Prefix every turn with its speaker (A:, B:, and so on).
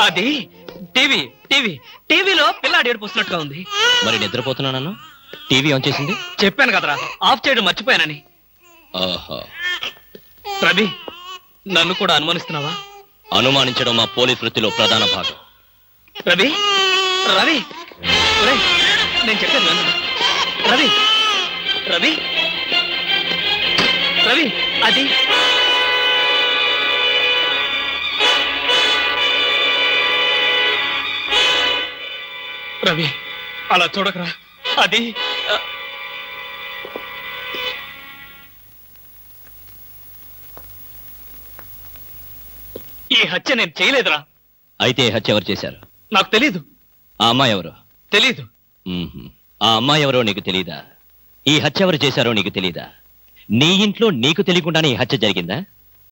A: అది TV TV టీవీలో పిల్లాడి ఏడుపు వస్తున్నట్టుగా ఉంది.
B: మరి నిద్రపోతున్నాను, టీవీ ఆన్ చేసింది.
A: చెప్పాను కదరా ఆఫ్ చేయడం మర్చిపోయానని. రవి, నన్ను కూడా అనుమానిస్తున్నావా?
B: అనుమానించడం మా పోలీస్ వృత్తిలో ప్రధాన భాగం.
A: రవి రవి నేను చెప్పాను నన్ను. రవి రవి రవి అది రవి అలా చూడకరా. అది ఈ హత్య నేను చేయలేదురా.
B: అయితే ఈ హత్య ఎవరు చేశారు?
A: నాకు తెలీదు.
B: ఆ అమ్మాయి ఎవరు?
A: తెలీదు.
B: ఆ అమ్మాయి ఎవరో నీకు తెలీదా? ఈ హత్య ఎవరు చేశారో నీకు తెలీదా? నీ ఇంట్లో నీకు తెలియకుండానే ఈ హత్య జరిగిందా?